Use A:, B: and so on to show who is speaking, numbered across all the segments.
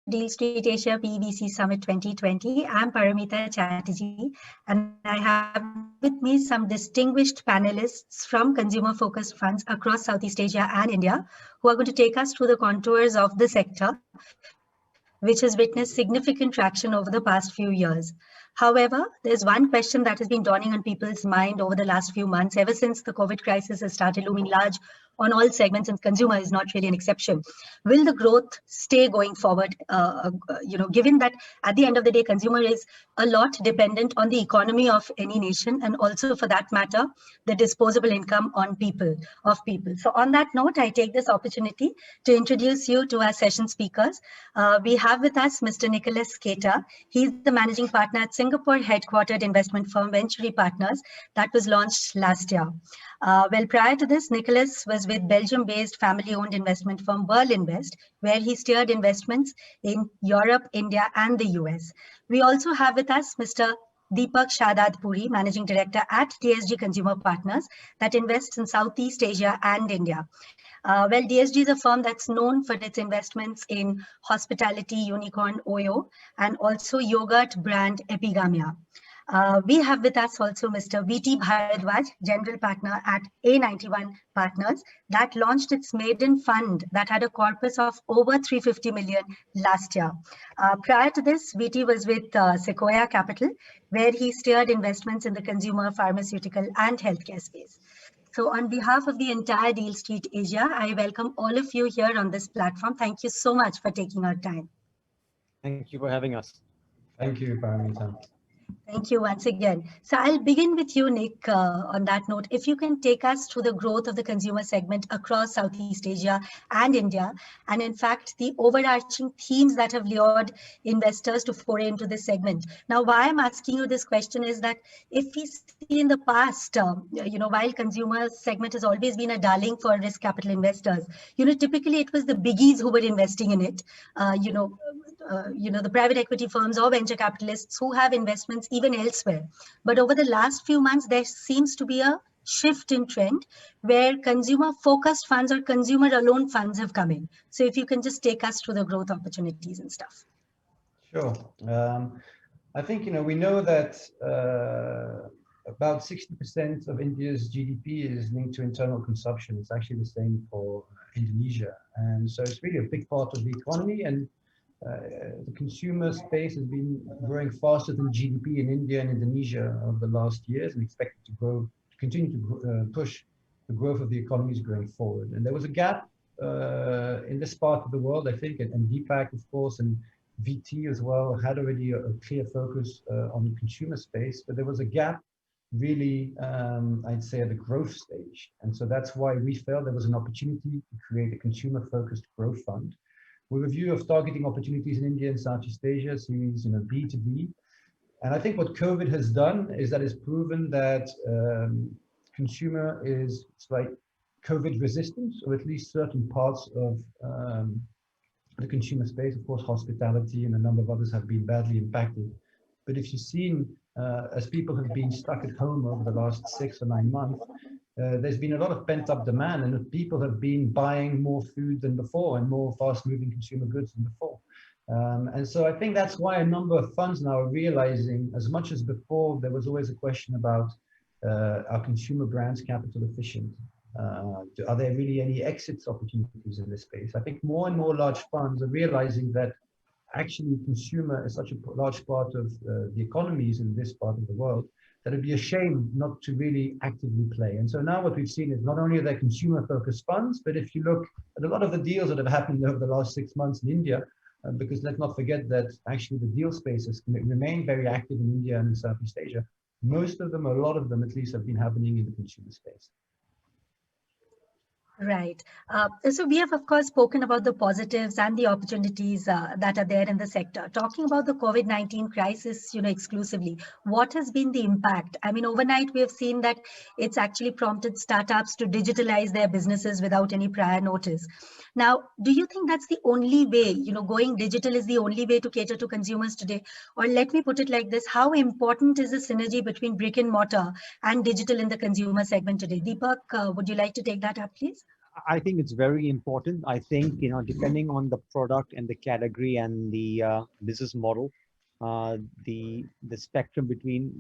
A: Deal Street Asia PVC Summit 2020. I'm Paramita Chatterjee, and I have with me some distinguished panelists from consumer-focused funds across Southeast Asia and India, who are going to take us through the contours of the sector, which has witnessed significant traction over the past few years. However, there's one question that has been dawning on people's mind over the last few months, ever since the COVID crisis has started looming large on all segments, and consumer is not really an exception. Will the growth stay going forward? Given that at the end of the day, consumer is a lot dependent on the economy of any nation, and also for that matter, the disposable income of people. So on that note, I take this opportunity to introduce you to our session speakers. We have with us Mr. Nicholas Keita. He's the managing partner at Singapore headquartered investment firm Venturi Partners that was launched last year. Prior to this, Nicholas was with Belgium-based family-owned investment firm Berlinvest, where he steered investments in Europe, India, and the US. We also have with us Mr. Deepak Shadad Puri, Managing Director at DSG Consumer Partners, that invests in Southeast Asia and India. DSG is a firm that's known for its investments in hospitality unicorn Oyo and also yogurt brand Epigamia. We have with us also Mr. VT Bharadwaj, General Partner at A91 Partners, that launched its maiden fund that had a corpus of over 350 million last year. Prior to this, VT was with Sequoia Capital, where he steered investments in the consumer, pharmaceutical, and healthcare space. So on behalf of the entire Deal Street Asia, I welcome all of you here on this platform. Thank you so much for taking our time.
B: Thank you for having us.
C: Thank you, Paramita.
A: Thank you once again. So I'll begin with you, Nick, on that note. If you can take us through the growth of the consumer segment across Southeast Asia and India, and in fact, the overarching themes that have lured investors to foray into this segment. Now, why I'm asking you this question is that if we see in the past, while consumer segment has always been a darling for risk capital investors, typically it was the biggies who were investing in it. The private equity firms or venture capitalists who have investments even elsewhere. But over the last few months, there seems to be a shift in trend where consumer-focused funds or consumer-alone funds have come in. So if you can just take us through the growth opportunities and stuff.
C: Sure. I think, we know that about 60% of India's GDP is linked to internal consumption. It's actually the same for Indonesia. And so it's really a big part of the economy. And the consumer space has been growing faster than GDP in India and Indonesia over the last years, and expected to continue to push the growth of the economies going forward. And there was a gap in this part of the world, I think, and Deepak, of course, and VT as well had already a clear focus on the consumer space, but there was a gap really, I'd say, at the growth stage. And so that's why we felt there was an opportunity to create a consumer-focused growth fund with a view of targeting opportunities in India and Southeast Asia, series B2B. And I think what COVID has done is that it's proven that consumer is like COVID resistant, or at least certain parts of the consumer space. Of course, hospitality and a number of others have been badly impacted. But if you've seen, as people have been stuck at home over the last 6 or 9 months, there's been a lot of pent-up demand, and people have been buying more food than before and more fast-moving consumer goods than before. And so I think that's why a number of funds now are realizing, as much as before, there was always a question about are consumer brands capital efficient? Are there really any exits opportunities in this space? I think more and more large funds are realizing that actually consumer is such a large part of the economies in this part of the world that it'd be a shame not to really actively play. And so now what we've seen is not only are there consumer-focused funds, but if you look at a lot of the deals that have happened over the last 6 months in India, because let's not forget that actually the deal spaces remain very active in India and in Southeast Asia. Most of them, a lot of them at least, have been happening in the consumer space.
A: Right. So we have, of course, spoken about the positives and the opportunities that are there in the sector. Talking about the COVID-19 crisis, exclusively, what has been the impact? I mean, overnight, we have seen that it's actually prompted startups to digitalize their businesses without any prior notice. Now, do you think that's the only way, going digital is the only way to cater to consumers today? Or let me put it like this, how important is the synergy between brick and mortar and digital in the consumer segment today? Deepak, would you like to take that up, please?
B: I think it's very important. I think, depending on the product and the category and the business model, uh, the spectrum between,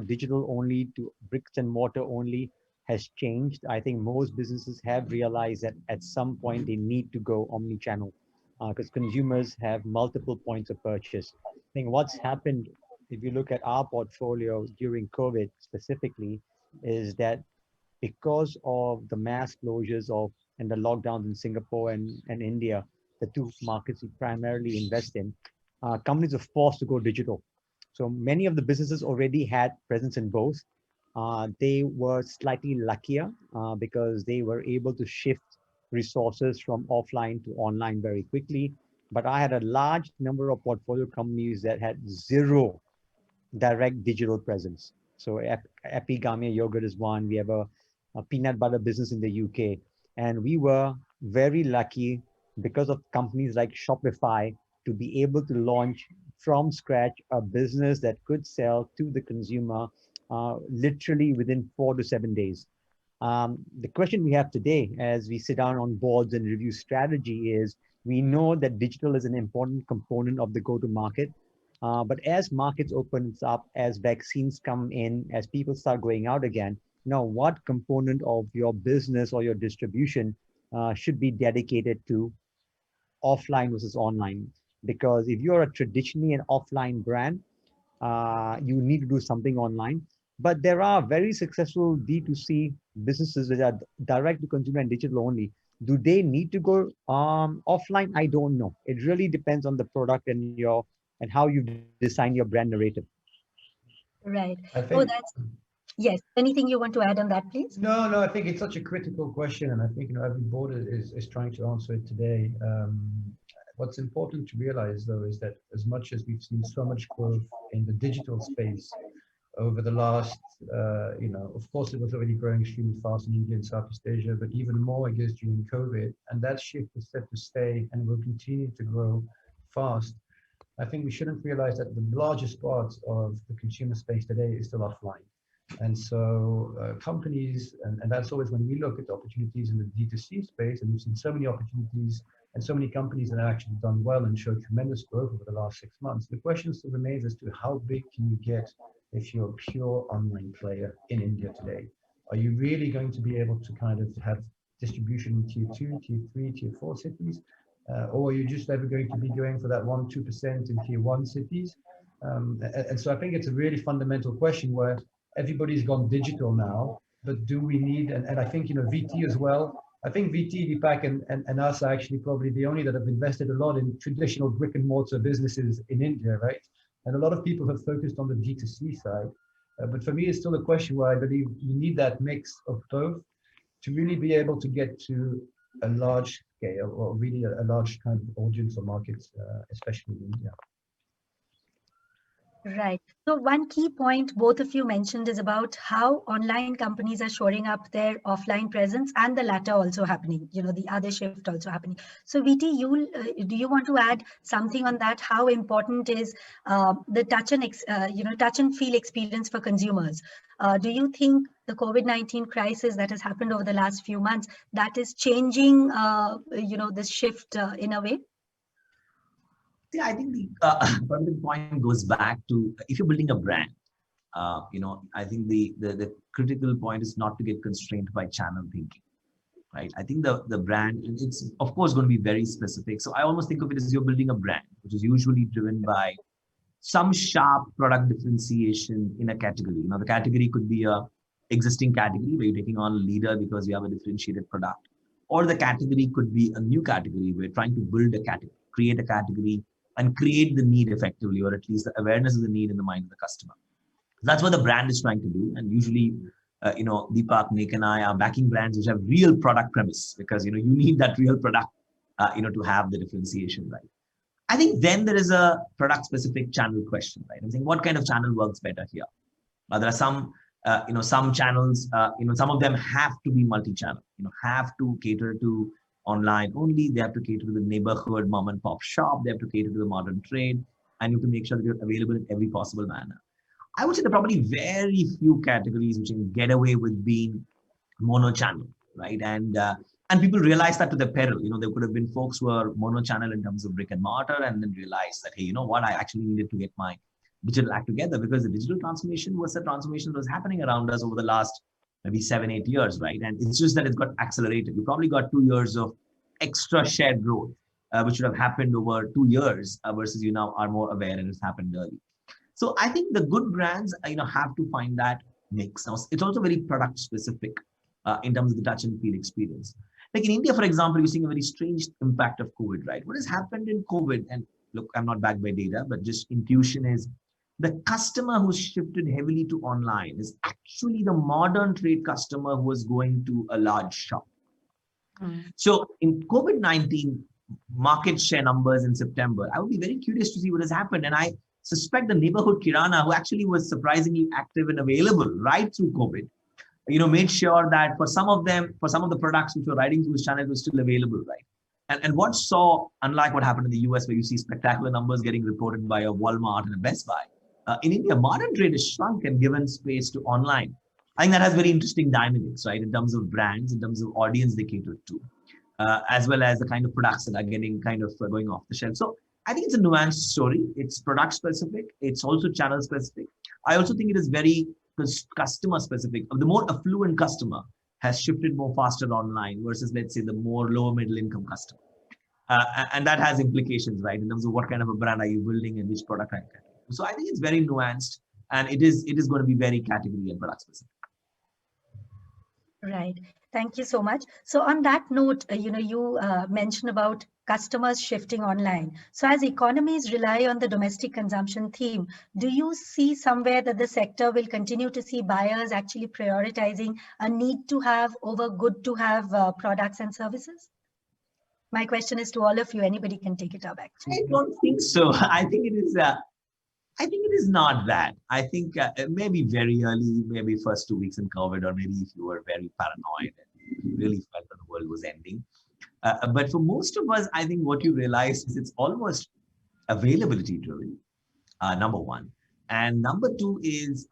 B: digital only to bricks and mortar only has changed. I think most businesses have realized that at some point they need to go omni-channel because consumers have multiple points of purchase. I think what's happened, if you look at our portfolio during COVID specifically, is that because of the mass closures of and the lockdowns in Singapore and India, the two markets we primarily invest in, companies are forced to go digital. So many of the businesses already had presence in both. They were slightly luckier because they were able to shift resources from offline to online very quickly. But I had a large number of portfolio companies that had zero direct digital presence. So Epigamia Yogurt is one. We have a peanut butter business in the UK. And we were very lucky because of companies like Shopify to be able to launch from scratch a business that could sell to the consumer literally within 4 to 7 days. The question we have today as we sit down on boards and review strategy is we know that digital is an important component of the go-to-market. But as markets opens up, as vaccines come in, as people start going out again, now what component of your business or your distribution should be dedicated to offline versus online? Because if you're a traditionally an offline brand, you need to do something online. But there are very successful D2C businesses that are direct to consumer and digital only. Do they need to go offline? I don't know. It really depends on the product and how you design your brand narrative.
A: Right.
C: I
A: Oh,
C: think
A: that's yes. Anything you want to add on that, please?
C: no, I think it's such a critical question, and I think every board is trying to answer it today. What's important to realize, though, is that as much as we've seen so much growth in the digital space over the last, of course, it was already growing extremely fast in India and Southeast Asia, but even more, I guess, during COVID, and that shift is set to stay and will continue to grow fast. I think we shouldn't realize that the largest part of the consumer space today is still offline. And so companies, and that's always when we look at opportunities in the D2C space, and we've seen so many opportunities and so many companies that have actually done well and showed tremendous growth over the last 6 months. The question still remains as to how big can you get if you're a pure online player in India today? Are you really going to be able to kind of have distribution in tier 2, tier 3, tier 4 cities? Or are you just ever going to be going for that 1-2% in tier 1 cities? And so I think it's a really fundamental question where everybody's gone digital now, but do we need, and I think, VT as well. I think VT, Deepak, and us are actually probably the only that have invested a lot in traditional brick and mortar businesses in India, right? And a lot of people have focused on the D2C side. But for me, it's still a question where I believe you need that mix of both to really be able to get to a large scale or really a large kind of audience or markets, especially in India.
A: Right. So one key point both of you mentioned is about how online companies are shoring up their offline presence and the latter also happening, the other shift also happening. So VT, do you want to add something on that? How important is the touch and feel experience for consumers? Do you think the COVID-19 crisis that has happened over the last few months, that is changing, this shift in a way?
D: Yeah, I think the point goes back to if you're building a brand, I think the critical point is not to get constrained by channel thinking, right? I think the brand, it's of course going to be very specific. So I almost think of it as you're building a brand, which is usually driven by some sharp product differentiation in a category. The category could be a existing category where you're taking on a leader because you have a differentiated product, or the category could be a new category where you're trying to build a category, create a category, and create the need effectively, or at least the awareness of the need in the mind of the customer. That's what the brand is trying to do. And usually, Deepak, Nick, and I are backing brands which have real product premise because, you need that real product, to have the differentiation, right? I think then there is a product specific channel question, right? I'm saying what kind of channel works better here? There are some, some channels, some of them have to be multi-channel, have to cater to online only. They have to cater to the neighborhood mom and pop shop. They have to cater to the modern trade, and you have to make sure that you're available in every possible manner. I would say there are probably very few categories which can get away with being mono-channel, right? And And people realized that to their peril. There could have been folks who are mono-channel in terms of brick and mortar, and then realized that, hey, you know what, I actually needed to get my digital act together, because the digital transformation was a transformation that was happening around us over the last maybe 7-8 years, right? And it's just that it's got accelerated. You probably got 2 years of extra share growth, which should have happened over 2 years, versus you now are more aware and it's happened early. So I think the good brands, have to find that mix. Now, it's also very product specific in terms of the touch and feel experience. Like in India, for example, you're seeing a very strange impact of COVID, right? What has happened in COVID, and look, I'm not backed by data, but just intuition is the customer who's shifted heavily to online is actually the modern trade customer who is going to a large shop. So in COVID-19 market share numbers in September, I would be very curious to see what has happened. And I suspect the neighborhood kirana, who actually was surprisingly active and available right through COVID, made sure that for some of the products which were riding through this channel was still available, right? And what saw, unlike what happened in the US, where you see spectacular numbers getting reported by a Walmart and a Best Buy, in India, modern trade has shrunk and given space to online. I think that has very interesting dynamics, right? In terms of brands, in terms of audience they cater to, as well as the kind of products that are getting kind of going off the shelf. So I think it's a nuanced story. It's product specific. It's also channel specific. I also think it is very customer specific. The more affluent customer has shifted more faster online versus, let's say, the more lower middle income customer. And that has implications, right? In terms of what kind of a brand are you building and which product are you getting. So I think it's very nuanced, and it is going to be very category and product specific.
A: Right. Thank you so much. So on that note, you mentioned about customers shifting online. So as economies rely on the domestic consumption theme, do you see somewhere that the sector will continue to see buyers actually prioritizing a need to have over good to have products and services? My question is to all of you. Anybody can take it up, actually.
D: I don't think so. I think it is not that. I think maybe very early, maybe first 2 weeks in COVID, or maybe if you were very paranoid and you really felt that the world was ending. But for most of us, I think what you realize is it's almost availability driven, number one. And number two is,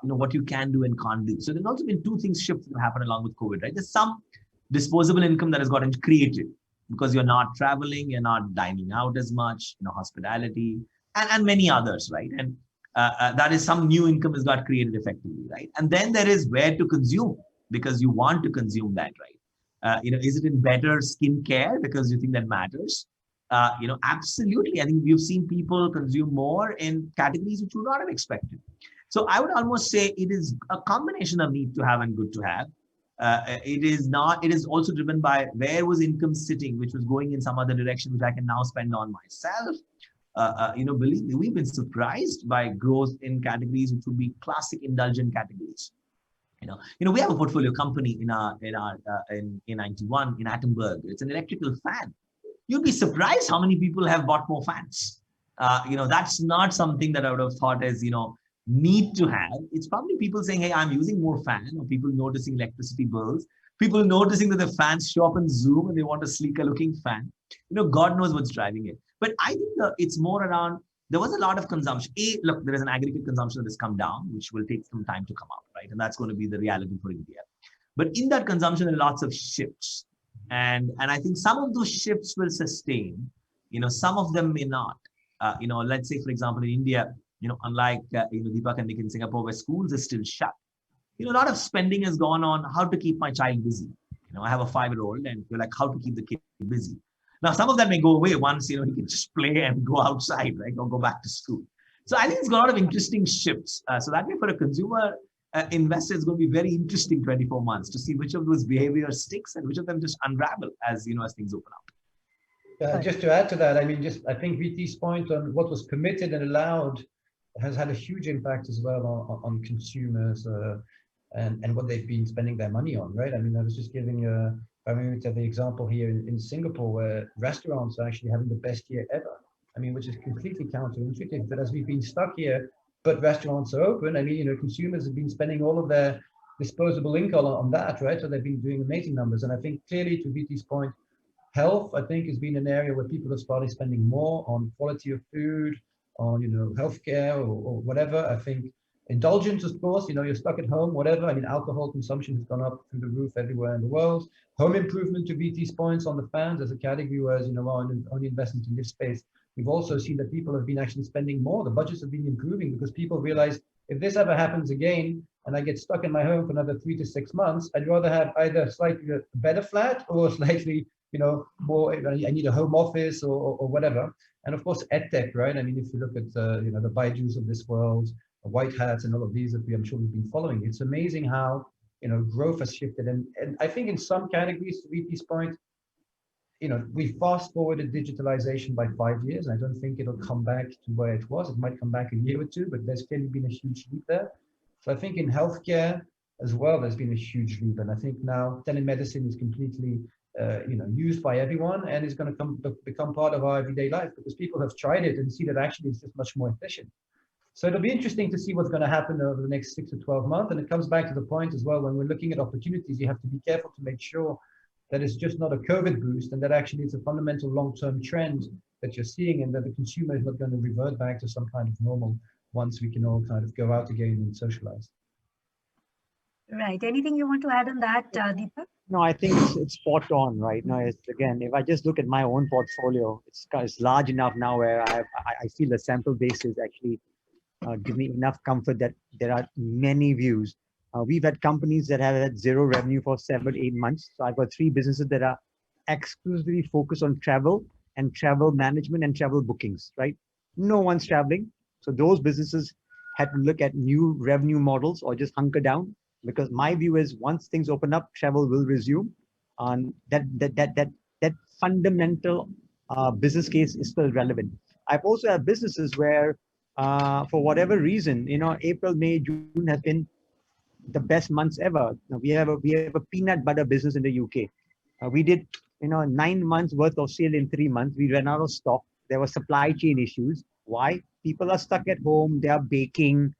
D: what you can do and can't do. So there's also been two things shift that happen along with COVID, right? There's some disposable income that has gotten created because you're not traveling, you're not dining out as much, hospitality, and many others, right? And that is some new income has got created effectively, right? And then there is where to consume, because you want to consume that, right? Is it in better skincare because you think that matters? Absolutely. I think we've seen people consume more in categories which you would not have expected. So I would almost say it is a combination of need to have and good to have. It is also driven by where was income sitting, which was going in some other direction, which I can now spend on myself. Believe me, we've been surprised by growth in categories which would be classic indulgent categories. We have a portfolio company in A91 in Attenborough. It's an electrical fan. You'd be surprised how many people have bought more fans. That's not something that I would have thought as, need to have. It's probably people saying, hey, I'm using more fan, or people noticing electricity bills, people noticing that the fans show up in Zoom and they want a sleeker looking fan. God knows what's driving it. But I think it's more around, there was a lot of consumption. Look, there is an aggregate consumption that has come down, which will take some time to come out, right? And that's going to be the reality for India. But in that consumption, there are lots of shifts. And I think some of those shifts will sustain, some of them may not. Let's say, for example, in India, unlike, Deepak and Nick in Singapore, where schools are still shut, a lot of spending has gone on how to keep my child busy. I have a 5-year-old and you're like, how to keep the kid busy. Now, some of that may go away once, he can just play and go outside, right? Or go back to school. So I think it's got a lot of interesting shifts. So that way for a consumer investor, it's going to be very interesting 24 months to see which of those behaviors sticks and which of them just unravel as things open up.
C: Just to add to that, I think VT's point on what was permitted and allowed has had a huge impact as well on consumers and what they've been spending their money on, right? I was just giving the example here in Singapore, where restaurants are actually having the best year ever. Which is completely counterintuitive. But as we've been stuck here, but restaurants are open, consumers have been spending all of their disposable income on that, right? So they've been doing amazing numbers. And I think clearly, to VT's point, health, I think, has been an area where people have started spending more on quality of food, on healthcare or whatever. I think Indulgence, of course, you're stuck at home, whatever. I mean, alcohol consumption has gone up through the roof everywhere in the world. Home improvement, to BT's points on the fans as a category, whereas, only investing to live space. We've also seen that people have been actually spending more. The budgets have been improving because people realize if this ever happens again and I get stuck in my home for another 3 to 6 months, I'd rather have either slightly a better flat or slightly, more, I need a home office or whatever. And of course, EdTech, right? I mean, if you look at, the Baidus of this world, White Hats and all of these that I'm sure we've been following, it's amazing how, growth has shifted. And I think in some categories, to BT's point, we fast forwarded digitalization by 5 years. I don't think it'll come back to where it was. It might come back a year or two, but there's clearly been a huge leap there. So I think in healthcare as well, there's been a huge leap. And I think now telemedicine is completely, used by everyone and is going to become part of our everyday life because people have tried it and see that actually it's just much more efficient. So it'll be interesting to see what's going to happen over the next 6 to 12 months. And it comes back to the point as well, when we're looking at opportunities, you have to be careful to make sure that it's just not a COVID boost and that actually it's a fundamental long-term trend that you're seeing and that the consumer is not going to revert back to some kind of normal once we can all kind of go out again and socialize.
A: Right. Anything you want to add on that, Deepak?
B: No, I think it's spot on, right? No, again, if I just look at my own portfolio, it's large enough now where I feel the sample base is actually give me enough comfort that there are many views. We've had companies that have had zero revenue for 7 to 8 months. So I've got 3 businesses that are exclusively focused on travel and travel management and travel bookings, right? No one's traveling. So those businesses had to look at new revenue models or just hunker down, because my view is once things open up, travel will resume. That fundamental business case is still relevant. I've also had businesses where for whatever reason, April, May, June has been the best months ever. Now, we have a peanut butter business in the UK. We did 9 months worth of sale in 3 months. We ran out of stock. There were supply chain issues. Why? People are stuck at home. They are baking.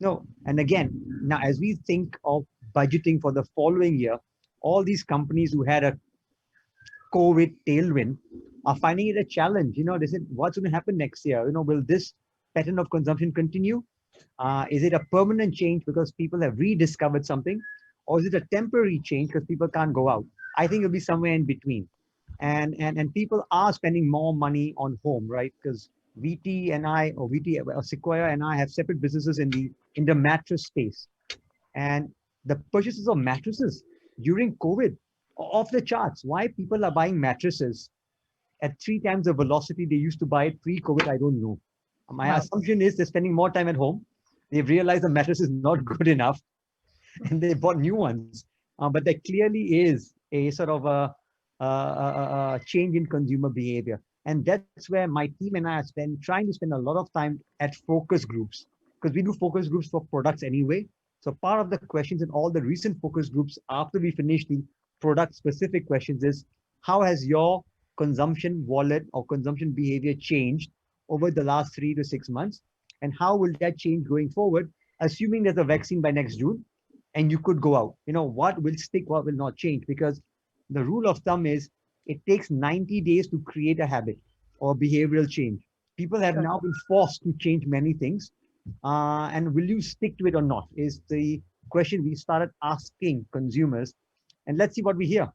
B: No, and again, now as we think of budgeting for the following year, all these companies who had a COVID tailwind are finding it a challenge. They said, what's going to happen next year? Will this pattern of consumption continue? Is it a permanent change because people have rediscovered something? Or is it a temporary change because people can't go out? I think it'll be somewhere in between. And people are spending more money on home, right? Because VT and I, or VT or Sequoia and I have separate businesses in the mattress space. And the purchases of mattresses during COVID are off the charts. Why people are buying mattresses at 3 times the velocity they used to buy it pre-COVID, I don't know. My assumption is they're spending more time at home. They've realized the mattress is not good enough and they bought new ones. But there clearly is a sort of a change in consumer behavior. And that's where my team and I are trying to spend a lot of time at focus groups, because we do focus groups for products anyway. So part of the questions in all the recent focus groups after we finish the product specific questions is, how has your consumption wallet or consumption behavior changed over the last 3 to 6 months? And how will that change going forward, assuming there's a vaccine by next June and you could go out? What will stick, what will not change? Because the rule of thumb is it takes 90 days to create a habit or behavioral change. People have now been forced to change many things. And will you stick to it or not is the question we started asking consumers. And let's see what we hear.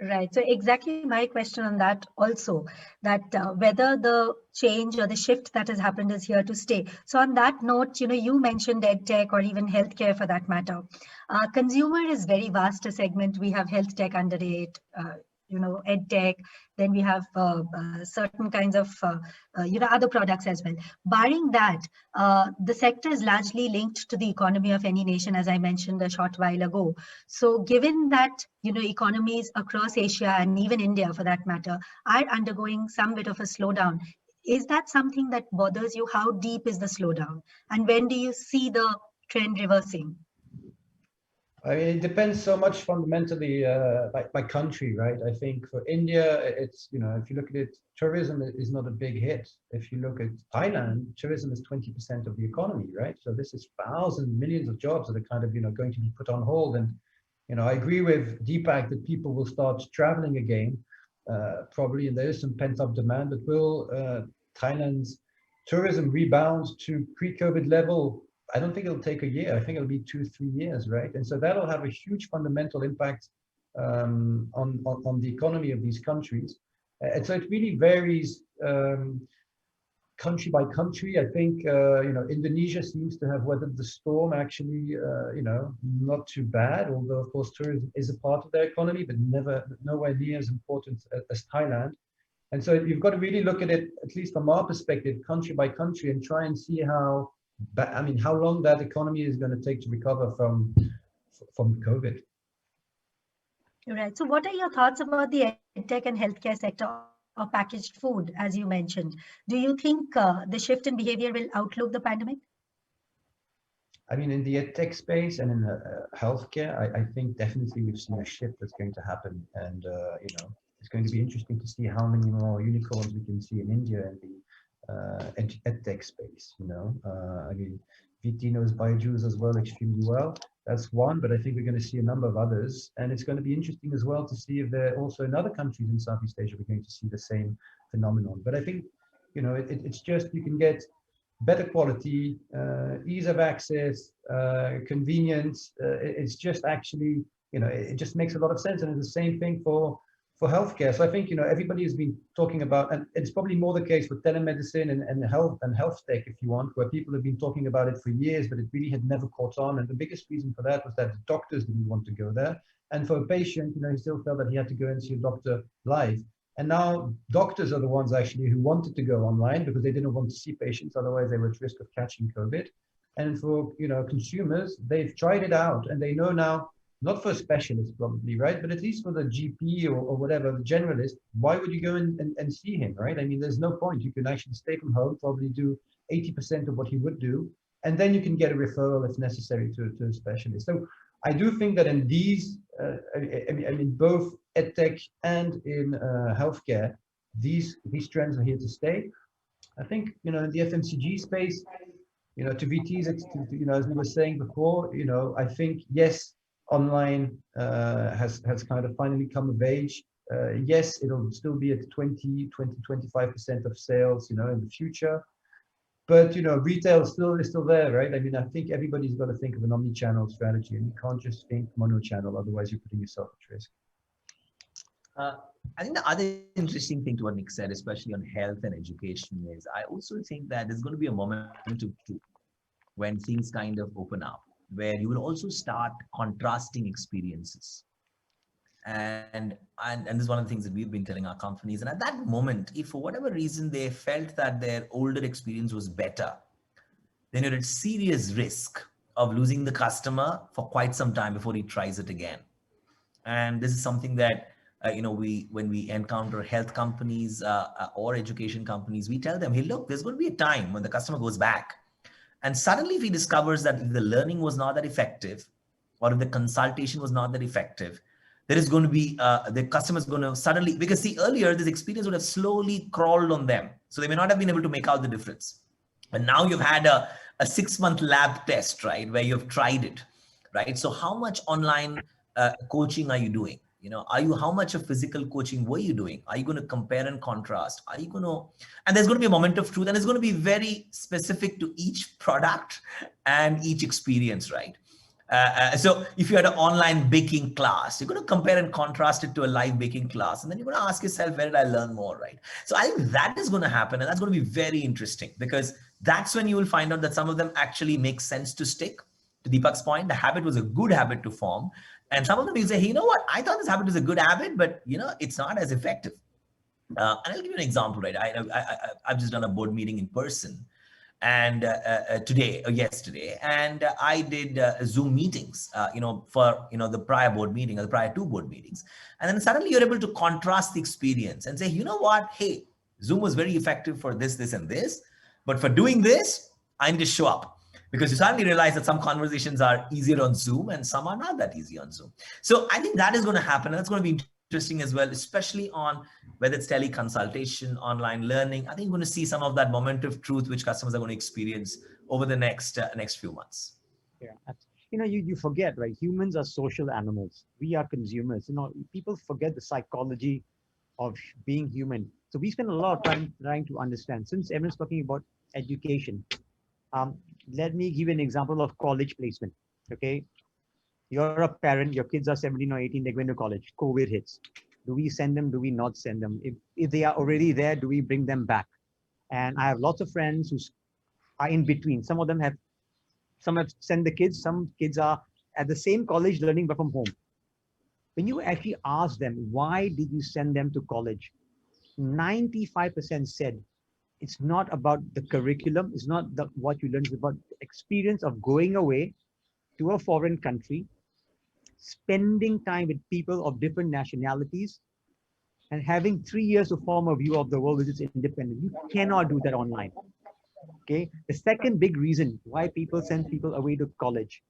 A: Right. So exactly my question on that also, that whether the change or the shift that has happened is here to stay. So on that note, you mentioned EdTech or even healthcare for that matter. Consumer is very vast a segment. We have health tech under it, EdTech, then we have certain kinds of, other products as well. Barring that, the sector is largely linked to the economy of any nation, as I mentioned a short while ago. So given that, economies across Asia and even India for that matter are undergoing some bit of a slowdown, is that something that bothers you? How deep is the slowdown? And when do you see the trend reversing?
C: I mean, it depends so much fundamentally by country, right? I think for India, it's, if you look at it, tourism is not a big hit. If you look at Thailand, tourism is 20% of the economy, right? So this is thousands, millions of jobs that are kind of, going to be put on hold. And, I agree with Deepak that people will start traveling again, probably, and there is some pent up demand, but will Thailand's tourism rebounds to pre-COVID level, I don't think it'll take a year. I think it'll be 2, 3 years, right? And so that'll have a huge fundamental impact on the economy of these countries. And so it really varies country by country. I think Indonesia seems to have weathered the storm actually, not too bad. Although of course tourism is a part of their economy, but nowhere near as important as Thailand. And so you've got to really look at it, at least from our perspective, country by country, and try and see how long that economy is going to take to recover from COVID.
A: Right. So what are your thoughts about the edtech and healthcare sector or packaged food, as you mentioned? Do you think the shift in behavior will outlook the pandemic?
C: I mean, in the edtech space and in healthcare, I think definitely we've seen a shift that's going to happen. And, it's going to be interesting to see how many more unicorns we can see in India in the edtech space. I mean, VT knows Byju's as well extremely well. That's one, but I think we're going to see a number of others. And it's going to be interesting as well to see if there also in other countries in Southeast Asia, we're going to see the same phenomenon. But I think, it's just you can get better quality, ease of access, convenience. It's just actually, it just makes a lot of sense. And it's the same thing for healthcare. So I think, everybody has been talking about, and it's probably more the case for telemedicine and health tech, if you want, where people have been talking about it for years, but it really had never caught on. And the biggest reason for that was that the doctors didn't want to go there. And for a patient, he still felt that he had to go and see a doctor live. And now doctors are the ones actually who wanted to go online because they didn't want to see patients. Otherwise they were at risk of catching COVID. And for, consumers, they've tried it out and they know now, not for specialists probably, right? But at least for the GP or whatever, the generalist, why would you go and see him, right? I mean, there's no point. You can actually stay from home, probably do 80% of what he would do. And then you can get a referral if necessary to a specialist. So I do think that in these, both edtech and in healthcare, these trends are here to stay. I think, in the FMCG space, to VTs, as we were saying before, I think, yes, online has kind of finally come of age. Yes, it'll still be at 25% of sales, in the future. But retail is still there, right? I mean, I think everybody's got to think of an omni-channel strategy, and you can't just think mono-channel, otherwise you're putting yourself at risk.
D: I think the other interesting thing to what Nick said, especially on health and education, is I also think that there's going to be a moment when things kind of open up, where you will also start contrasting experiences. And this is one of the things that we've been telling our companies. And at that moment, if for whatever reason they felt that their older experience was better, then you're at serious risk of losing the customer for quite some time before he tries it again. And this is something that when we encounter health companies or education companies, we tell them, hey, look, there's going to be a time when the customer goes back. And suddenly if he discovers that if the learning was not that effective, or if the consultation was not that effective, there is going to be, the customer is going to suddenly, because see, earlier this experience would have slowly crawled on them. So they may not have been able to make out the difference. And now you've had a 6-month lab test, right, where you've tried it, right? So how much online coaching are you doing? How much of physical coaching were you doing? Are you going to compare and contrast? And there's going to be a moment of truth, and it's going to be very specific to each product and each experience, right? So if you had an online baking class, you're going to compare and contrast it to a live baking class. And then you're going to ask yourself, where did I learn more, right? So I think that is going to happen. And that's going to be very interesting, because that's when you will find out that some of them actually make sense to stick. To Deepak's point, the habit was a good habit to form. And some of them you say, hey, you know what? I thought this habit was a good habit, but it's not as effective. And I'll give you an example, right? I've just done a board meeting in person. And yesterday, and I did Zoom meetings, for the prior board meeting or the prior 2 board meetings, and then suddenly you're able to contrast the experience and say, you know what? Hey, Zoom was very effective for this, this, and this, but for doing this, I need to show up, because you suddenly realize that some conversations are easier on Zoom and some are not that easy on Zoom. So I think that is going to happen, and that's going to be interesting as well, especially on whether it's teleconsultation, online learning. I think we're going to see some of that moment of truth which customers are going to experience over the next few months.
B: Yeah, you forget, right? Humans are social animals. We are consumers. People forget the psychology of being human. So we spend a lot of time trying to understand. Since everyone's talking about education. Let me give you an example of college placement. Okay, you're a parent, your kids are 17 or 18, they're going to college. COVID hits. Do we send them? Do we not send them? If they are already there, do we bring them back? And I have lots of friends who are in between. Some have sent the kids. Some kids are at the same college learning but from home. When you actually ask them, why did you send them to college? 95% said it's not about the curriculum. It's not what you learn. It's about the experience of going away to a foreign country, spending time with people of different nationalities, and having 3 years to form a view of the world which is independent. You cannot do that online. Okay. The second big reason why people send people away to college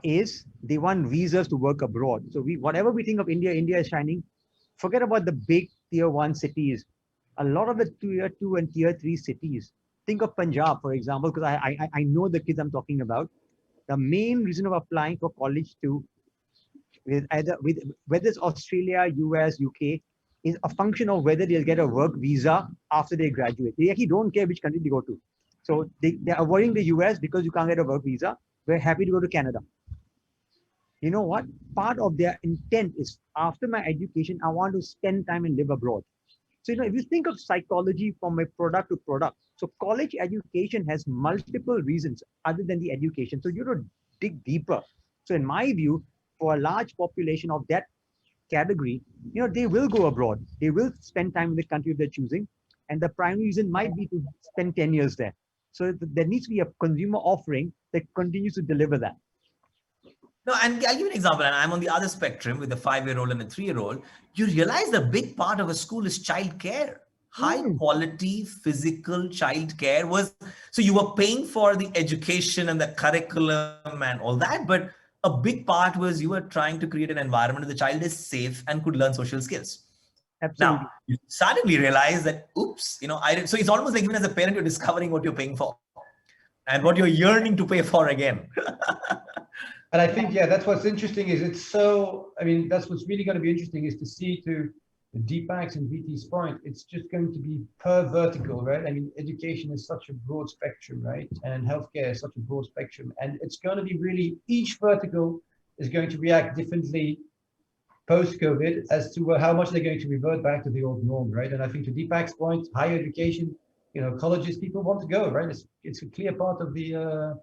B: is they want visas to work abroad. So whatever we think of India, India is shining. Forget about the big tier 1 cities. A lot of the tier 2 and tier 3 cities. Think of Punjab, for example, because I know the kids I'm talking about. The main reason of applying for college whether it's Australia, US, UK, is a function of whether they'll get a work visa after they graduate. They actually don't care which country they go to. So they're avoiding the US because you can't get a work visa. We're happy to go to Canada. You know what? Part of their intent is, after my education, I want to spend time and live abroad. So, if you think of psychology from a product to product, so college education has multiple reasons other than the education. So you have to dig deeper. So in my view, for a large population of that category, they will go abroad. They will spend time in the country they're choosing. And the primary reason might be to spend 10 years there. So there needs to be a consumer offering that continues to deliver that.
D: No, and I'll give you an example. And I'm on the other spectrum with a 5-year-old and a 3-year-old. You realize the big part of a school is childcare. High quality physical childcare was, so you were paying for the education and the curriculum and all that, but a big part was you were trying to create an environment where the child is safe and could learn social skills.
B: Absolutely.
D: Now, you suddenly realize that, oops, so it's almost like even as a parent, you're discovering what you're paying for and what you're yearning to pay for again.
C: And I think, yeah, that's what's interesting is that's what's really going to be interesting is to see to Deepak's and VT's point, it's just going to be per vertical, right? I mean, education is such a broad spectrum, right? And healthcare is such a broad spectrum. And it's going to be really, each vertical is going to react differently post-COVID as to how much they're going to revert back to the old norm, right? And I think to Deepak's point, higher education, colleges, people want to go, right? It's a clear part of the,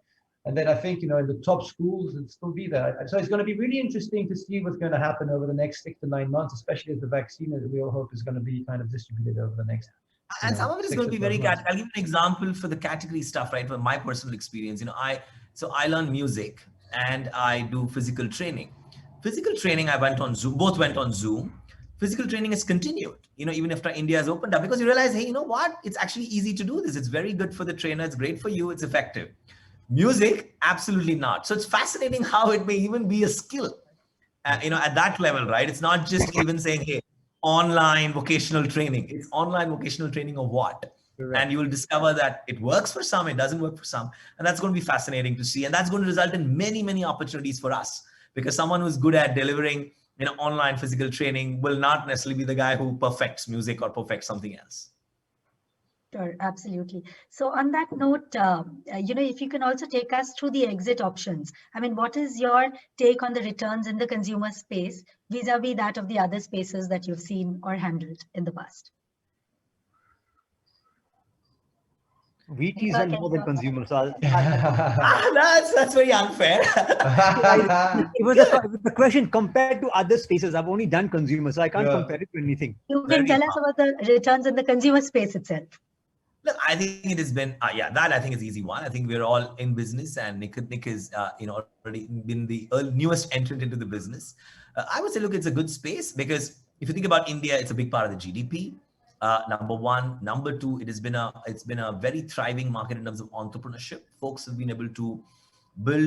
C: and then I think, in the top schools, it'll still be there. So it's going to be really interesting to see what's going to happen over the next 6 to 9 months, especially as the vaccine, that we all hope is going to be kind of distributed over the next.
D: And some of it is going to be very, I'll give you an example for the category stuff, right? From my personal experience, I learn music and I do physical training. Physical training, I went on Zoom, both went on Zoom. Physical training is continued, even after India has opened up, because you realize, hey, you know what? It's actually easy to do this. It's very good for the trainer. It's great for you. It's effective. Music, absolutely not. So it's fascinating how it may even be a skill, at that level, right? It's not just even saying, hey, online vocational training. It's online vocational training of what? Correct. And you will discover that it works for some, it doesn't work for some. And that's going to be fascinating to see. And that's going to result in many, many opportunities for us, because someone who's good at delivering, online physical training will not necessarily be the guy who perfects music or perfects something else.
A: Sure, absolutely. So on that note, if you can also take us through the exit options. I mean, what is your take on the returns in the consumer space vis-a-vis that of the other spaces that you've seen or handled in the past?
B: VTs are more than consumers.
D: That's very unfair.
B: It was the question compared to other spaces. I've only done consumers, so I can't compare it to anything.
A: You can tell us about the returns in the consumer space itself.
D: Look, I think it has been, that I think is easy one. I think we're all in business, and Nick is, already been the newest entrant into the business. I would say, look, it's a good space, because if you think about India, it's a big part of the GDP. Number one. Number two, it's been a very thriving market in terms of entrepreneurship. Folks have been able to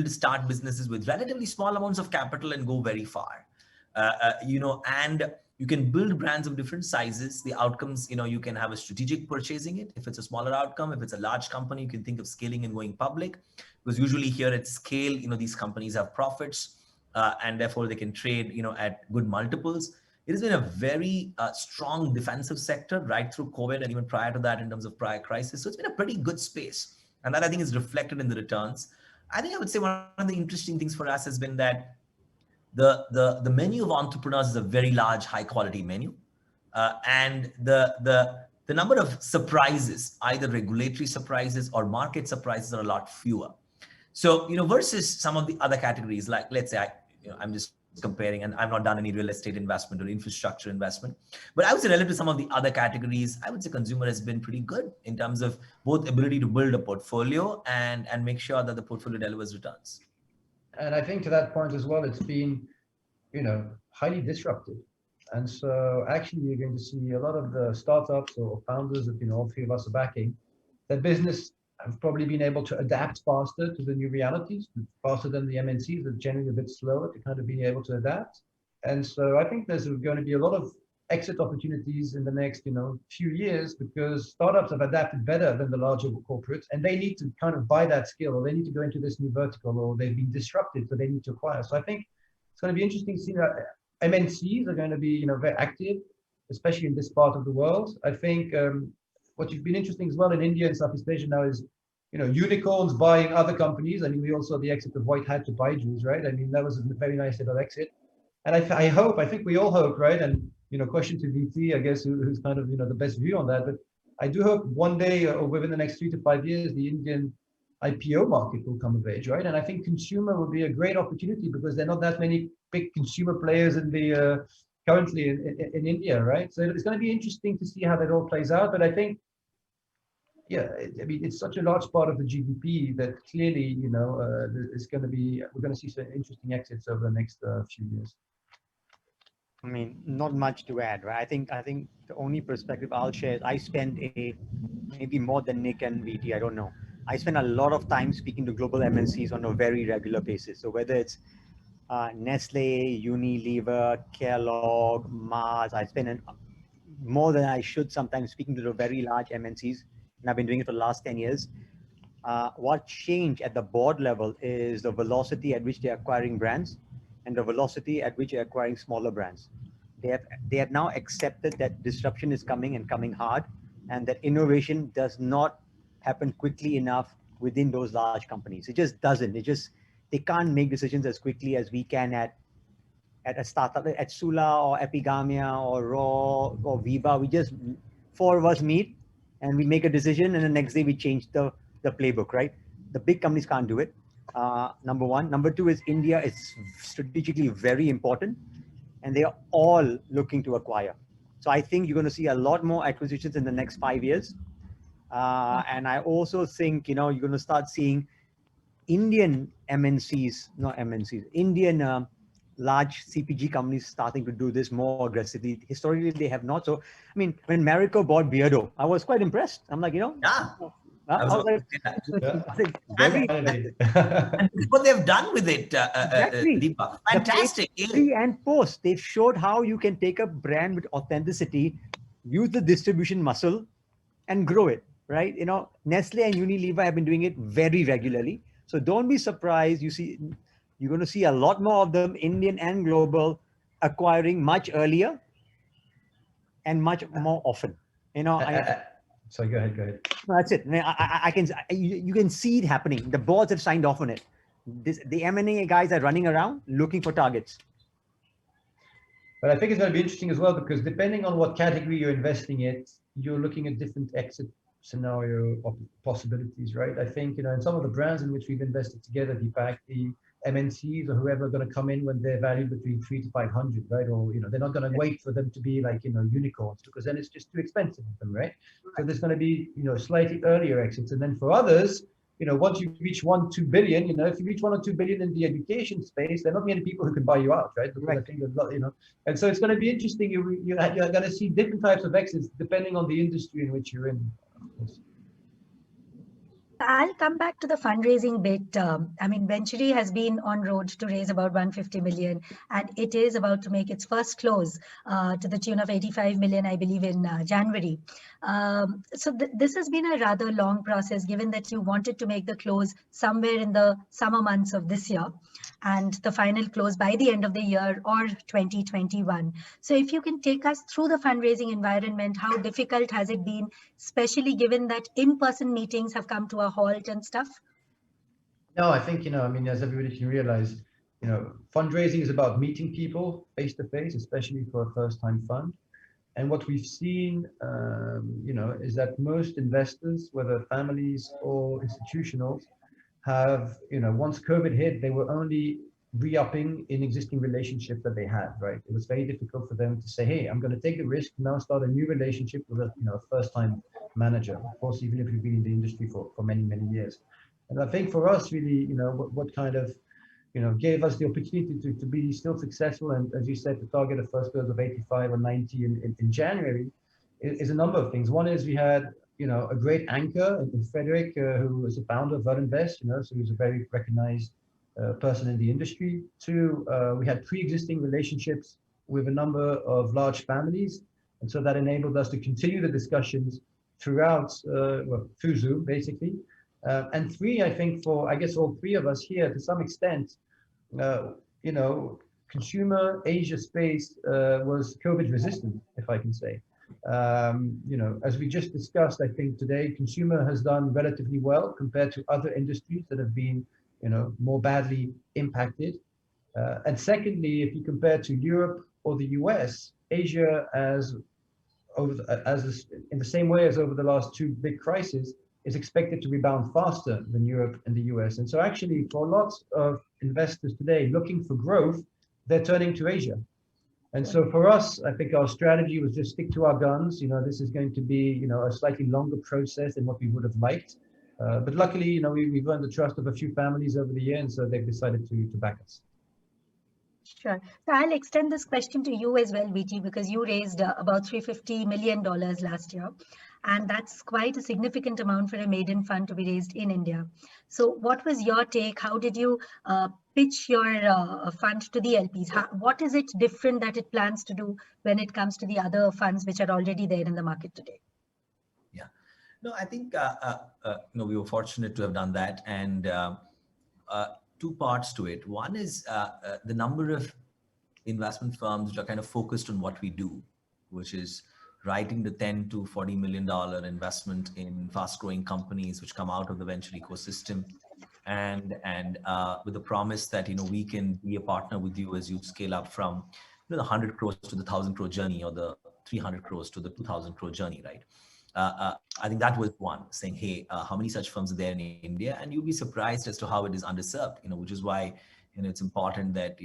D: start businesses with relatively small amounts of capital and go very far. And you can build brands of different sizes. The outcomes, you can have a strategic purchasing it. If it's a smaller outcome, if it's a large company, you can think of scaling and going public, because usually here at scale, these companies have profits, and therefore they can trade, at good multiples. it has been a very strong defensive sector right through COVID and even prior to that in terms of prior crisis. So it's been a pretty good space. And that I think is reflected in the returns. I think I would say one of the interesting things for us has been that the menu of entrepreneurs is a very large, high quality menu. And the number of surprises, either regulatory surprises or market surprises, are a lot fewer. So, versus some of the other categories, like let's say I'm just comparing, and I've not done any real estate investment or infrastructure investment, but I would say relative to some of the other categories, I would say consumer has been pretty good in terms of both ability to build a portfolio and make sure that the portfolio delivers returns.
C: And I think to that point as well, it's been, highly disruptive. And so actually you're going to see a lot of the startups or founders that, all three of us are backing, that business have probably been able to adapt faster to the new realities, faster than the MNCs that are generally a bit slower to kind of being able to adapt. And so I think there's going to be a lot of exit opportunities in the next, few years, because startups have adapted better than the larger corporates, and they need to kind of buy that skill, or they need to go into this new vertical, or they've been disrupted, so they need to acquire. So I think it's going to be interesting to see that MNCs are going to be, very active, especially in this part of the world. I think what has been interesting as well in India and Southeast Asia now is, unicorns buying other companies. I mean, we also saw the exit of White Hat to Byju's, right? I mean, that was a very nice little exit. And I think we all hope, right? And, question to VT, I guess, who's kind of, the best view on that. But I do hope one day or within the next 3 to 5 years, the Indian IPO market will come of age, right? And I think consumer will be a great opportunity because there are not that many big consumer players in the currently in India, right? So it's going to be interesting to see how that all plays out. But I think, yeah, I mean, it's such a large part of the GDP that clearly, it's going to be, we're going to see some interesting exits over the next few years.
B: I mean, not much to add, right? I think the only perspective I'll share is I spend maybe more than Nick and VT, I don't know. I spend a lot of time speaking to global MNCs on a very regular basis. So whether it's Nestle, Unilever, Kellogg, Mars, I spend more than I should sometimes speaking to the very large MNCs, and I've been doing it for the last 10 years. What changed at the board level is the velocity at which they're acquiring brands and the velocity at which they're acquiring smaller brands. They have now accepted that disruption is coming and coming hard, and that innovation does not happen quickly enough within those large companies. It just doesn't. They can't make decisions as quickly as we can at a startup, at Sula or Epigamia or Raw or Viva. We just, 4 of us meet and we make a decision, and the next day we change the playbook, right? The big companies can't do it. Number one. Number two is India is strategically very important, and they are all looking to acquire. So I think you're going to see a lot more acquisitions in the next 5 years. And I also think, you're going to start seeing Indian MNCs, not MNCs, Indian large CPG companies starting to do this more aggressively. Historically, they have not. So, I mean, when Marico bought Beardo, I was quite impressed. I'm like,
D: Yeah.
B: I was like,
C: Very
D: and what they've done with it,
B: Exactly.
D: Deepak, fantastic.
B: Pre and post, they've showed how you can take a brand with authenticity, use the distribution muscle, and grow it, right? Nestle and Unilever have been doing it very regularly. So don't be surprised. You're going to see a lot more of them, Indian and global, acquiring much earlier and much more often.
C: Sorry, go ahead.
B: No, that's it. You can see it happening. The boards have signed off on it. The M&A guys are running around looking for targets.
C: But I think it's going to be interesting as well, because depending on what category you're investing in, you're looking at different exit scenario of possibilities, right? I think, in some of the brands in which we've invested together, Deepak, the MNCs or whoever are going to come in when they're valued between 300 to 500, right? Or, they're not going to wait for them to be like, unicorns, because then it's just too expensive for them, right? So there's going to be, slightly earlier exits. And then for others, once you reach 1-2 billion, if you reach 1 or 2 billion in the education space, there are not many people who can buy you out, right? Because I think there's a lot, and so it's going to be interesting. You're going to see different types of exits depending on the industry in which you're in.
A: I'll come back to the fundraising bit. I mean, Ventury has been on road to raise about 150 million, and it is about to make its first close to the tune of 85 million, I believe, in January. So this has been a rather long process, given that you wanted to make the close somewhere in the summer months of this year, and the final close by the end of the year or 2021. So if you can take us through the fundraising environment, how difficult has it been, especially given that in-person meetings have come to a halt and stuff?
C: No, I think, I mean, as everybody can realize, fundraising is about meeting people face to face, especially for a first time fund. And what we've seen, is that most investors, whether families or institutionals, have, once COVID hit, they were only re-upping in existing relationships that they had, right? It was very difficult for them to say, hey, I'm going to take the risk, now start a new relationship with a, first-time manager, of course, even if you've been in the industry for many, many years. And I think for us, really, what kind of, gave us the opportunity to be still successful. And as you said, to target a first close of 85 or 90 in January is a number of things. One is we had, a great anchor in Frederick, who was a founder of Vertinvest, so he's a very recognized person in the industry. Two, we had pre-existing relationships with a number of large families. And so that enabled us to continue the discussions throughout, through Zoom, basically. And three, I think for, I guess, all three of us here, to some extent, consumer Asia space was COVID resistant, if I can say. As we just discussed, I think today consumer has done relatively well compared to other industries that have been, more badly impacted. And secondly, if you compare to Europe or the US, Asia in the same way as over the last two big crises, is expected to rebound faster than Europe and the US. And so actually for lots of investors today looking for growth, they're turning to Asia. And so for us, I think our strategy was just stick to our guns. This is going to be, a slightly longer process than what we would have liked. But luckily, we've earned the trust of a few families over the year, and so they've decided to back us.
A: Sure. So I'll extend this question to you as well, VT, because you raised about $350 million last year. And that's quite a significant amount for a maiden fund to be raised in India. So what was your take? How did you pitch your fund to the LPs? What is it different that it plans to do when it comes to the other funds which are already there in the market today?
D: Yeah, no, I think, we were fortunate to have done that. And two parts to it. One is the number of investment firms which are kind of focused on what we do, which is writing the $10 to $40 million investment in fast-growing companies which come out of the venture ecosystem, and with the promise that we can be a partner with you as you scale up from the 100 crores to the 1,000 crore journey, or the 300 crores to the 2,000 crore journey, right? I think that was one, saying, hey, how many such firms are there in India? And you'll be surprised as to how it is underserved, which is why it's important that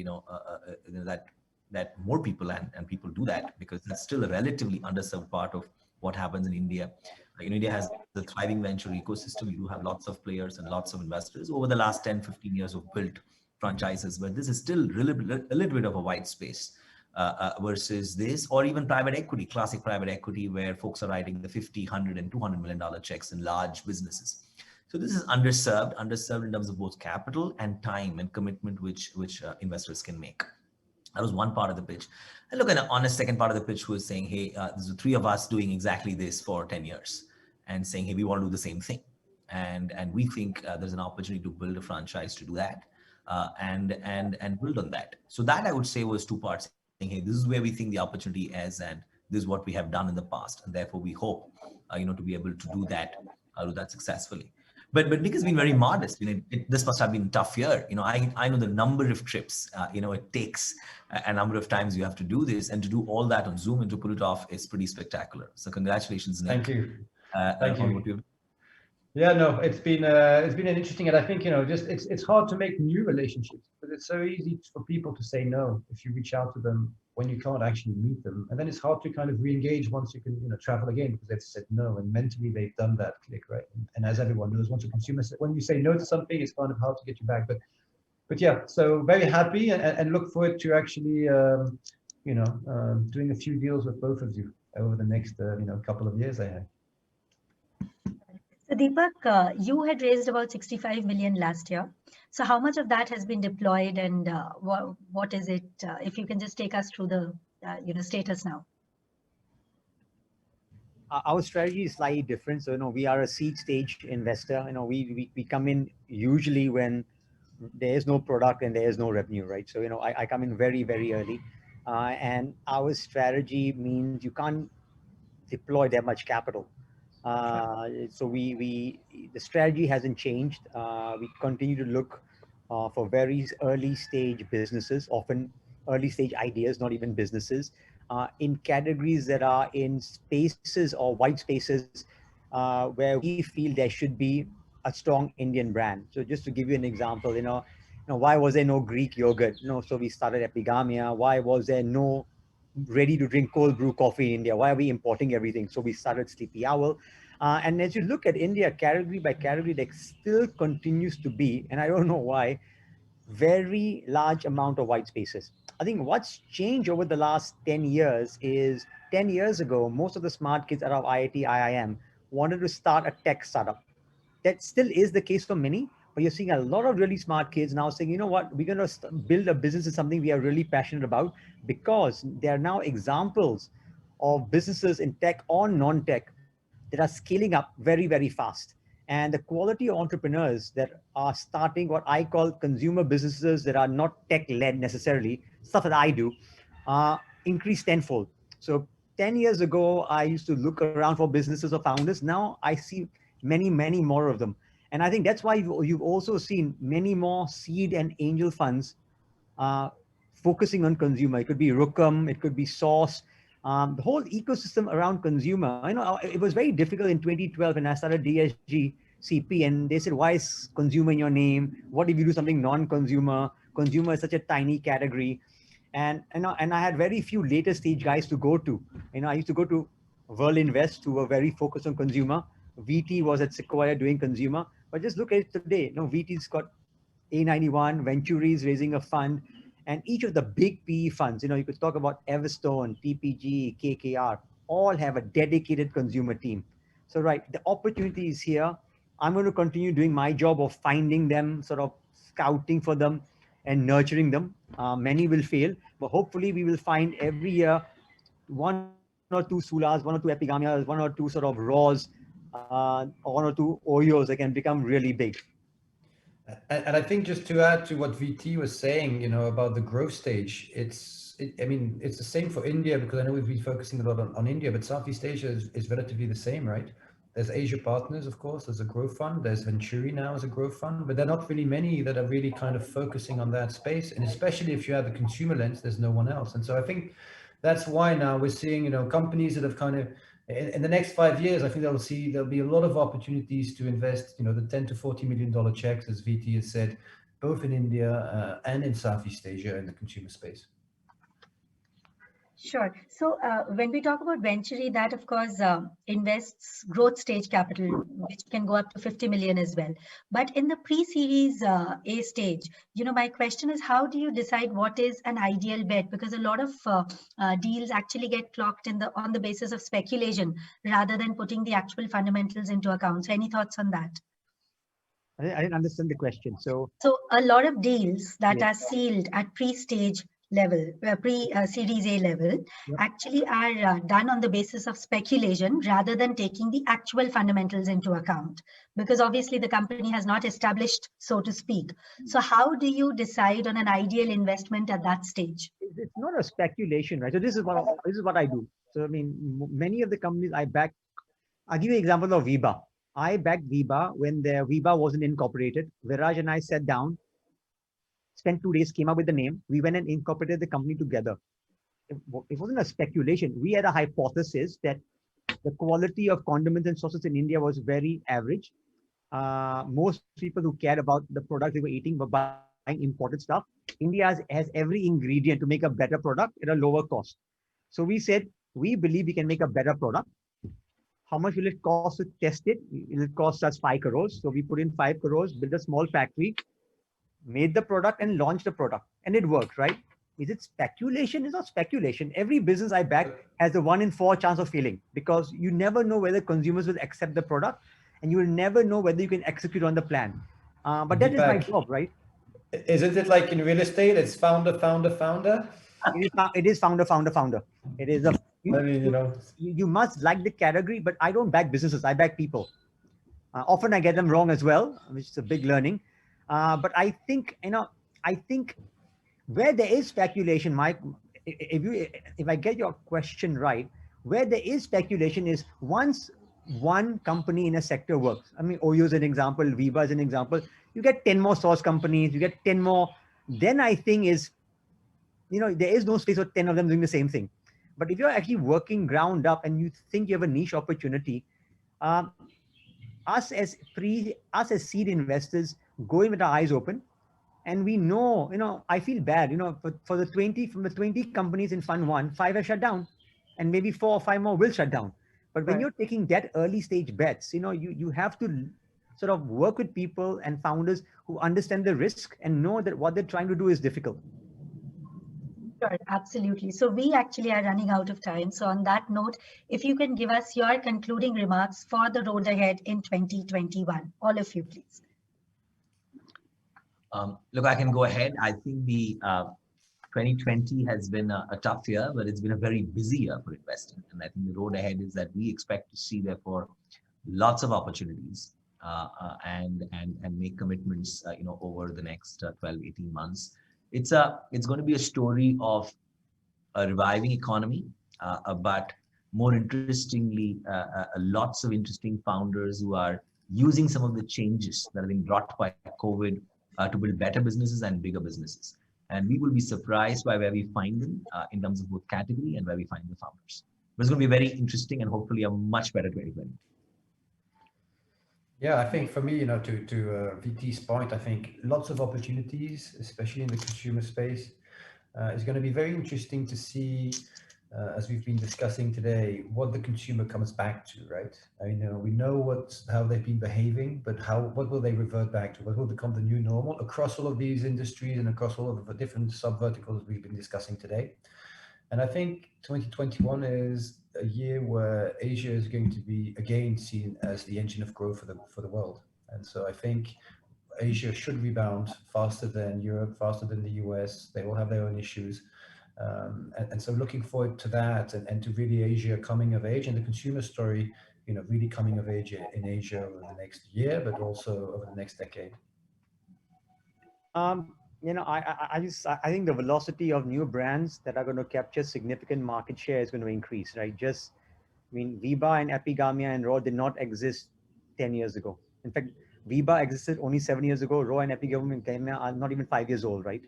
D: that more people and people do that, because it's still a relatively underserved part of what happens in India. India has the thriving venture ecosystem. You do have lots of players and lots of investors. Over the last 10, 15 years have built franchises, but this is still a little bit of a white space versus this, or even private equity, classic private equity, where folks are writing the 50, 100 and $200 million checks in large businesses. So this is underserved in terms of both capital and time and commitment, which investors can make. That was one part of the pitch. And look, on a second part of the pitch was saying, hey, there's the three of us doing exactly this for 10 years and saying, hey, we want to do the same thing. And we think there's an opportunity to build a franchise to do that and build on that. So that, I would say, was two parts. Saying, hey, this is where we think the opportunity is, and this is what we have done in the past. And therefore we hope, to be able to do that successfully. But Nick has been very modest. This must have been a tough year. I know the number of trips, it takes a number of times you have to do this, and to do all that on Zoom and to pull it off is pretty spectacular. So congratulations, Nick.
C: Thank you.
D: Thank you.
C: Yeah, no, it's been an interesting, and I think, it's hard to make new relationships, but it's so easy for people to say no if you reach out to them when you can't actually meet them. And then it's hard to kind of re-engage once you can, travel again, because they've said no, and mentally they've done that click, right? And as everyone knows, once a consumer, when you say no to something, it's kind of hard to get you back. But yeah, so very happy and look forward to actually, doing a few deals with both of you over the next, couple of years, I have.
A: So Deepak, you had raised about 65 million last year. So how much of that has been deployed, and what is it? If you can just take us through the status now.
B: Our strategy is slightly different. So, we are a seed stage investor. We come in usually when there is no product and there is no revenue, right? So, I come in very, very early. And our strategy means you can't deploy that much capital. So the strategy hasn't changed. We continue to look for very early stage businesses, often early stage ideas, not even businesses, in categories that are in spaces or white spaces where we feel there should be a strong Indian brand. So just to give you an example, why was there no Greek yogurt? So we started Epigamia. Why was there no ready to drink cold brew coffee in India? Why are we importing everything? So we started Sleepy Owl. And as you look at India category by category, there still continues to be, and I don't know why, very large amount of white spaces. I think what's changed over the last 10 years is 10 years ago, most of the smart kids out of IIT, IIM wanted to start a tech startup. That still is the case for many, but you're seeing a lot of really smart kids now saying, you know what, we're going to build a business in something we are really passionate about, because there are now examples of businesses in tech or non-tech that are scaling up very, very fast. And the quality of entrepreneurs that are starting what I call consumer businesses that are not tech-led necessarily, stuff that I do, increased tenfold. So 10 years ago, I used to look around for businesses or founders. Now I see many, many more of them. And I think that's why you've also seen many more seed and angel funds uh, focusing on consumer. It could be Rookum, it could be Source, the whole ecosystem around consumer. It was very difficult in 2012 when I started DSG CP, and they said, why is consumer in your name? What if you do something non-consumer? Consumer is such a tiny category. And I had very few later stage guys to go to. I used to go to World Invest, who were very focused on consumer. VT was at Sequoia doing consumer. But just look at it today. VT's got A91, Venturi is raising a fund, and each of the big PE funds, you could talk about Everstone, TPG, KKR, all have a dedicated consumer team. So, right, the opportunity is here. I'm going to continue doing my job of finding them, sort of scouting for them and nurturing them. Many will fail, but hopefully we will find every year one or two Sulas, one or two Epigamias, one or two sort of Raws, or one or two Oreos that can become really big.
C: And I think just to add to what VT was saying, about the growth stage, I mean, it's the same for India, because I know we've been focusing a lot on India, but Southeast Asia is relatively the same, right? There's Asia Partners, of course, as a growth fund. There's Venturi now as a growth fund, but there are not really many that are really kind of focusing on that space. And especially if you have the consumer lens, there's no one else. And so I think that's why now we're seeing, companies that have kind of, in the next 5 years, I think there'll be a lot of opportunities to invest, the $10 to $40 million checks, as VT has said, both in India and in Southeast Asia in the consumer space.
A: Sure. So when we talk about Venturi, that of course invests growth stage capital, which can go up to 50 million as well. But in the pre-series A stage, my question is, how do you decide what is an ideal bet? Because a lot of deals actually get clocked on the basis of speculation rather than putting the actual fundamentals into account. So any thoughts on that?
B: I didn't understand the question. So
A: a lot of deals that are sealed at pre-stage level, pre-series A level, actually are done on the basis of speculation rather than taking the actual fundamentals into account, because obviously the company has not established, so to speak. So how do you decide on an ideal investment at that stage?
B: It's not a speculation, right? So this is what I do. So I mean, many of the companies I back, I'll give you an example of Viba. I backed Viba when Viba wasn't incorporated. Viraj and I sat down, spent 2 days, came up with the name. We went and incorporated the company together. It wasn't a speculation. We had a hypothesis that the quality of condiments and sauces in India was very average. Most people who cared about the product they were eating were buying imported stuff. India has every ingredient to make a better product at a lower cost. So we said, we believe we can make a better product. How much will it cost to test it? It will cost us 5 crores. So we put in 5 crores, built a small factory, made the product and launched the product, and it worked, right? Is it speculation? It's not speculation. Every business I back has a 1 in 4 chance of failing, because you never know whether consumers will accept the product. and you will never know whether you can execute on the plan. But that is my
C: Deepak,
B: job, right?
C: isn't it like in real estate? It's founder, founder, founder.
B: It is founder, founder, founder. It is a
C: I mean, you know,
B: you must like the category, but I don't back businesses. I back people. Often I get them wrong as well, which is a big learning. But I think, I think where there is speculation, Mike, if I get your question right, where there is speculation is once one company in a sector works. I mean, OYO is an example, Viva is an example. You get 10 more source companies, you get 10 more. Then I think is, there is no space for 10 of them doing the same thing. But if you're actually working ground up and you think you have a niche opportunity, us as seed investors go in with our eyes open, and we know, I feel bad, for the 20 companies in Fund 1, 5 have shut down, and maybe 4 or 5 more will shut down. But when you're taking that early stage bets, you have to sort of work with people and founders who understand the risk and know that what they're trying to do is difficult.
A: Sure, absolutely. So we actually are running out of time. So on that note, if you can give us your concluding remarks for the road ahead in 2021, all of you, please.
D: Look, I can go ahead. I think the 2020 has been a tough year, but it's been a very busy year for investing. And I think the road ahead is that we expect to see, therefore, lots of opportunities and make commitments, over the next 12, 18 months. It's going to be a story of a reviving economy, but more interestingly, lots of interesting founders who are using some of the changes that have been brought by COVID to build better businesses and bigger businesses. And we will be surprised by where we find them in terms of both category and where we find the founders. But it's going to be very interesting and hopefully a much better 2020.
C: Yeah, I think for me, to VT's point, I think lots of opportunities, especially in the consumer space. It's going to be very interesting to see, as we've been discussing today, what the consumer comes back to, right? I mean, we know how they've been behaving, but what will they revert back to? What will become the new normal across all of these industries and across all of the different sub-verticals we've been discussing today? And I think 2021 is a year where Asia is going to be again seen as the engine of growth for the world. And so I think Asia should rebound faster than Europe, faster than the US. They will have their own issues. And so looking forward to that and to really Asia coming of age and the consumer story, really coming of age in Asia over the next year, but also over the next decade.
B: I think the velocity of new brands that are going to capture significant market share is going to increase, right? Viva and Epigamia and Raw did not exist 10 years ago. In fact, Viva existed only 7 years ago. Raw and Epigamia are not even 5 years old, right?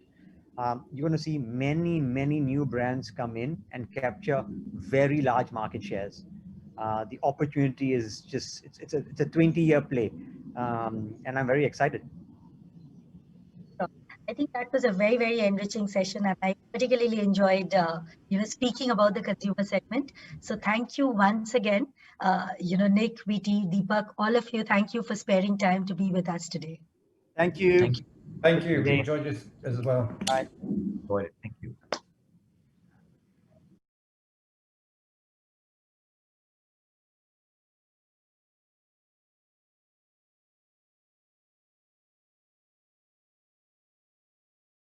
B: You're going to see many, many new brands come in and capture very large market shares. The opportunity is it's a 20-year play. And I'm very excited.
A: I think that was a very, very enriching session, and I particularly enjoyed, speaking about the consumer segment. So thank you once again, Nick, VT, Deepak, all of you. Thank you for sparing time to be with us today.
B: Thank you.
D: Thank you.
C: Thank you. We enjoyed this as well.
B: Bye.
D: Enjoyed it. Thank you.